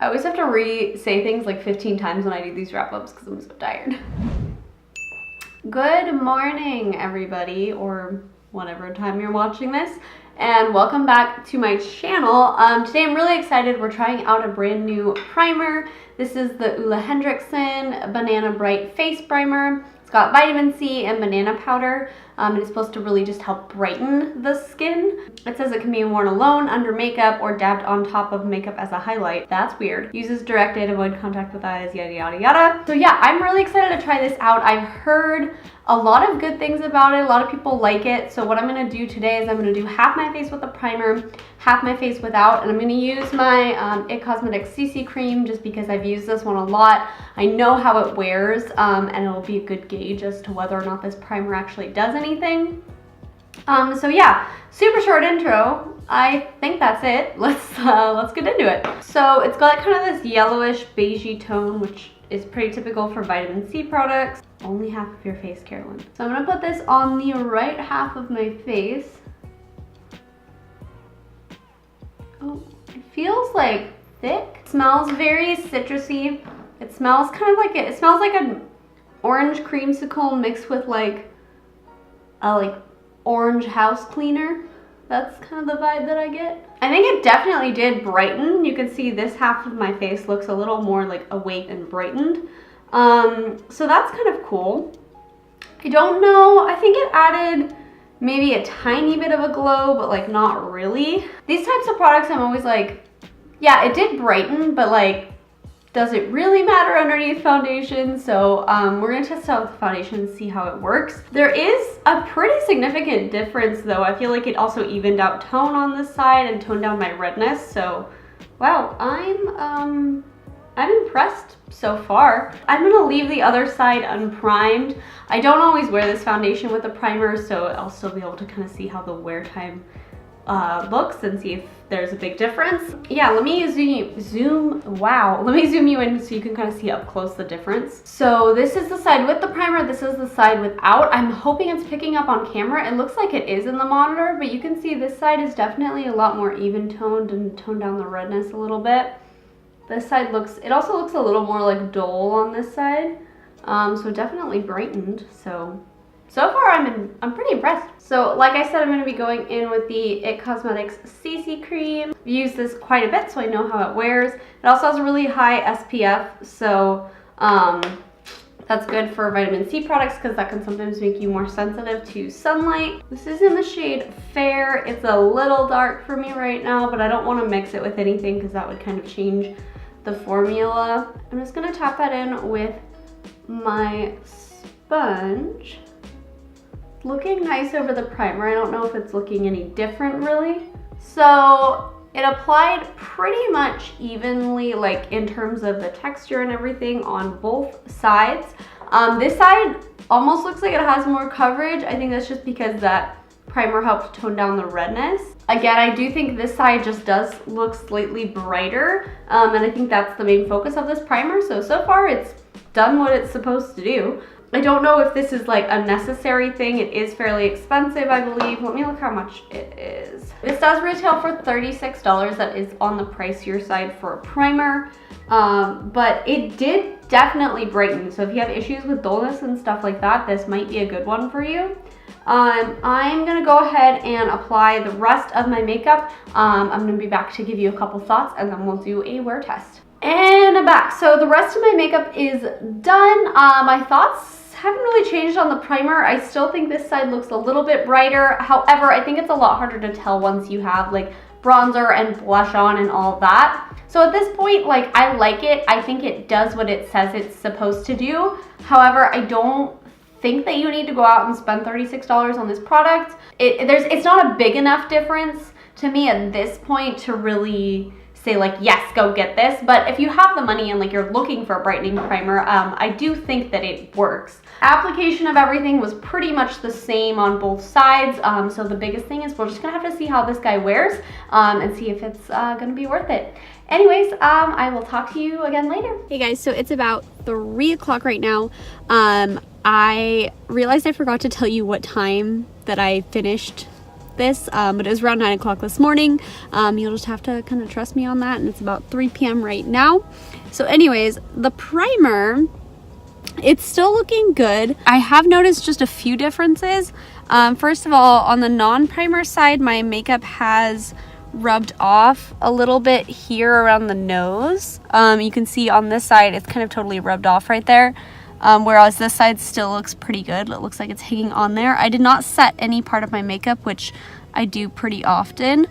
I always have to re-say things like 15 times when I do these wrap-ups because I'm so tired. Good morning, everybody, or whatever time you're watching this, and welcome back to my channel. Today I'm really excited. We're trying out a brand new primer. This is the Ole Henriksen Banana Bright Face Primer. It's got vitamin C and banana powder. It's supposed to really just help brighten the skin. It says it can be worn alone, under makeup, or dabbed on top of makeup as a highlight. That's weird. Uses directed, avoid contact with eyes, yada yada yada. So yeah, I'm really excited to try this out. I've heard a lot of good things about it. A lot of people like it. So what I'm gonna do today is I'm gonna do half my face with the primer, half my face without, and I'm gonna use my IT Cosmetics CC cream just because I've used this one a lot. I know how it wears, and it'll be a good gauge as to whether or not this primer actually does anything. So yeah, super short intro. I think that's it. Let's get into it. So it's got kind of this yellowish beigey tone, which is pretty typical for vitamin C products. Only half of your face, Carolyn. So I'm gonna put this on the right half of my face. Oh, it feels like thick. It smells very citrusy. It smells kind of like it smells like an orange creamsicle mixed with like a orange house cleaner. That's kind of the vibe that I get. I think it definitely did brighten. You can see this half of my face looks a little more like awake and brightened. So that's kind of cool. I don't know, I think it added maybe a tiny bit of a glow, but like not really. These types of products I'm always like, yeah, it did brighten, but like, does it really matter underneath foundation? So we're gonna test out the foundation and see how it works. There is a pretty significant difference though. I feel like it also evened out tone on this side and toned down my redness. So wow, I'm impressed so far. I'm gonna leave the other side unprimed. I don't always wear this foundation with a primer, so I'll still be able to kind of see how the wear time looks and see if there's a big difference. Yeah, let me zoom you in so you can kind of see up close the difference. So this is the side with the primer, this is the side without. I'm hoping it's picking up on camera. It looks like it is in the monitor, but you can see this side is definitely a lot more even toned and toned down the redness a little bit. This side it also looks a little more like dull on this side. So definitely brightened. So far I'm pretty impressed. So like I said, I'm gonna be going in with the IT Cosmetics CC cream. I've used this quite a bit, so I know how it wears. It also has a really high SPF, so that's good for vitamin C products because that can sometimes make you more sensitive to sunlight. This is in the shade Fair. It's a little dark for me right now, but I don't want to mix it with anything because that would kind of change the formula. I'm just gonna tap that in with my sponge. Looking nice over the primer. I don't know if it's looking any different really. So it applied pretty much evenly, like in terms of the texture and everything on both sides. This side almost looks like it has more coverage. I think that's just because that primer helped tone down the redness. Again, I do think this side just does look slightly brighter, and I think that's the main focus of this primer. So far it's done what it's supposed to do. I don't know if this is like a necessary thing. It is fairly expensive, I believe. Let me look how much it is. This does retail for $36. That is on the pricier side for a primer, but it did definitely brighten. So if you have issues with dullness and stuff like that, this might be a good one for you. I'm gonna go ahead and apply the rest of my makeup. I'm gonna be back to give you a couple thoughts and then we'll do a wear test. And I'm back. So the rest of my makeup is done. My thoughts haven't really changed on the primer. I still think this side looks a little bit brighter. However, I think it's a lot harder to tell once you have like bronzer and blush on and all that. So at this point, like, I like it. I think it does what it says it's supposed to do. However, I don't think that you need to go out and spend $36 on this product. It's not a big enough difference to me at this point to really say like, yes, go get this. But if you have the money and like you're looking for a brightening primer, I do think that it works. Application of everything was pretty much the same on both sides. So the biggest thing is we're just gonna have to see how this guy wears and see if it's gonna be worth it. Anyways, I will talk to you again later. Hey guys, so it's about 3 o'clock right now. I realized I forgot to tell you what time that I finished this, but it was around 9 o'clock this morning. You'll just have to kind of trust me on that, and it's about 3 p.m. right now. So anyways, the primer, it's still looking good. I have noticed just a few differences. First of all, on the non-primer side, my makeup has rubbed off a little bit here around the nose. You can see on this side, it's kind of totally rubbed off right there. Whereas this side still looks pretty good. It looks like it's hanging on there. I did not set any part of my makeup, which I do pretty often.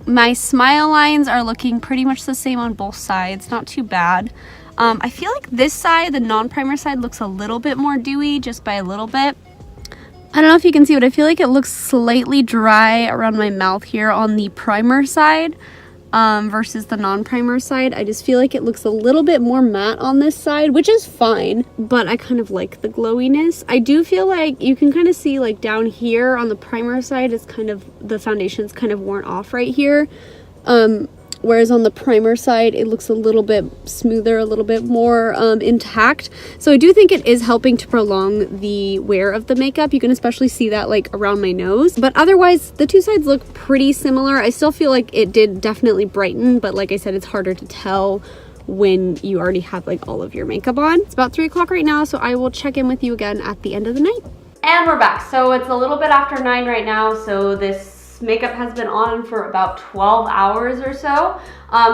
My smile lines are looking pretty much the same on both sides. Not too bad. I feel like this side, the non-primer side, looks a little bit more dewy, just by a little bit. I don't know if you can see, but I feel like it looks slightly dry around my mouth here on the primer side versus the non-primer side. I just feel like it looks a little bit more matte on this side, which is fine, but I kind of like the glowiness. I do feel like you can kind of see like down here on the primer side, it's kind of, the foundation's kind of worn off right here. Whereas on the primer side, it looks a little bit smoother, a little bit more intact. So I do think it is helping to prolong the wear of the makeup. You can especially see that like around my nose. But otherwise, the two sides look pretty similar. I still feel like it did definitely brighten, but like I said, it's harder to tell when you already have like all of your makeup on. It's about 3 o'clock right now, so I will check in with you again at the end of the night. And we're back. So it's a little bit after 9 right now, so this makeup has been on for about 12 hours or so.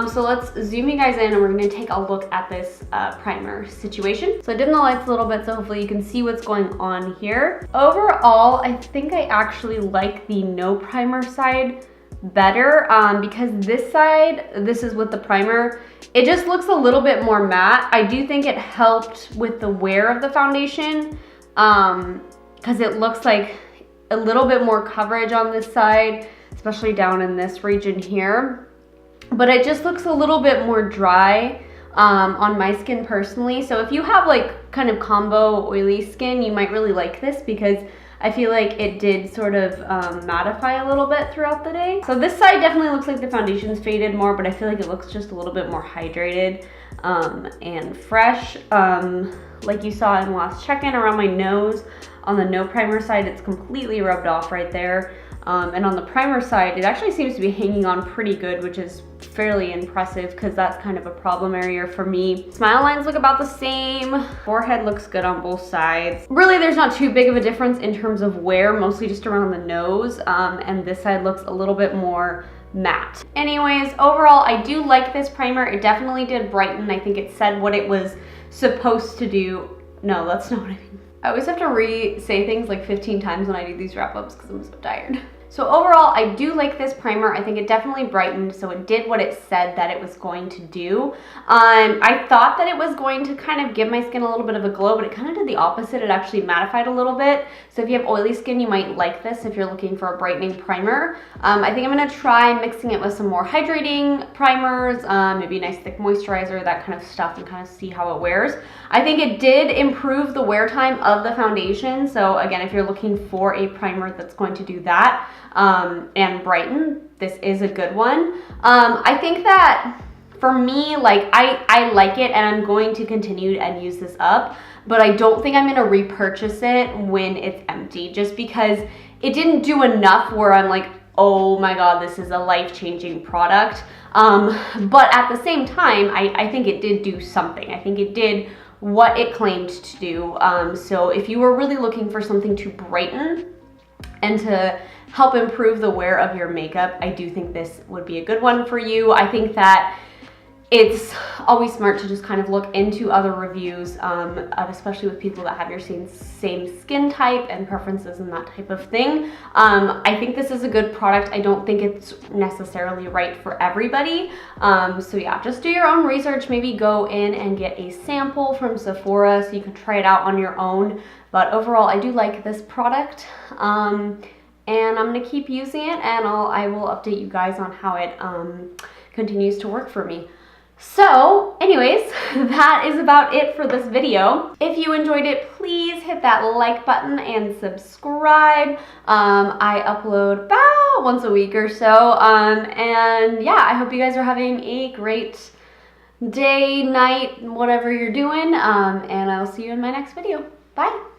So let's zoom you guys in and we're gonna take a look at this primer situation. So I dimmed the lights a little bit so hopefully you can see what's going on here. Overall, I think I actually like the no primer side better because this side, this is with the primer, it just looks a little bit more matte. I do think it helped with the wear of the foundation because it looks like a little bit more coverage on this side, especially down in this region here. But it just looks a little bit more dry on my skin personally. So if you have like kind of combo oily skin, you might really like this because I feel like it did sort of mattify a little bit throughout the day. So this side definitely looks like the foundation's faded more, but I feel like it looks just a little bit more hydrated and fresh. Like you saw in the last check-in around my nose, on the no primer side, it's completely rubbed off right there. And on the primer side, it actually seems to be hanging on pretty good, which is fairly impressive because that's kind of a problem area for me. Smile lines look about the same. Forehead looks good on both sides. Really, there's not too big of a difference in terms of wear, mostly just around the nose. And this side looks a little bit more matte. Anyways, overall, I do like this primer. It definitely did brighten. I think it said what it was supposed to do. No, that's not what I mean. I always have to re-say things like 15 times when I do these wrap-ups because I'm so tired. So overall, I do like this primer. I think it definitely brightened, so it did what it said that it was going to do. I thought that it was going to kind of give my skin a little bit of a glow, but it kind of did the opposite. It actually mattified a little bit. So if you have oily skin, you might like this if you're looking for a brightening primer. I think I'm gonna try mixing it with some more hydrating primers, maybe a nice thick moisturizer, that kind of stuff, and kind of see how it wears. I think it did improve the wear time of the foundation. So again, if you're looking for a primer that's going to do that, and brighten, this is a good one. I think that for me, like I like it and I'm going to continue and use this up, but I don't think I'm gonna repurchase it when it's empty, just because it didn't do enough where I'm like, oh my God, this is a life-changing product. But at the same time, I think it did do something. I think it did what it claimed to do. So if you were really looking for something to brighten and to help improve the wear of your makeup, I do think this would be a good one for you. I think that it's always smart to just kind of look into other reviews, especially with people that have your same skin type and preferences and that type of thing. I think this is a good product. I don't think it's necessarily right for everybody. So yeah, just do your own research. Maybe go in and get a sample from Sephora so you can try it out on your own. But overall, I do like this product. And I'm gonna keep using it, and I will update you guys on how it continues to work for me. So anyways, that is about it for this video. If you enjoyed it, please hit that like button and subscribe. I upload about once a week or so. And yeah, I hope you guys are having a great day, night, whatever you're doing. And I'll see you in my next video. Bye.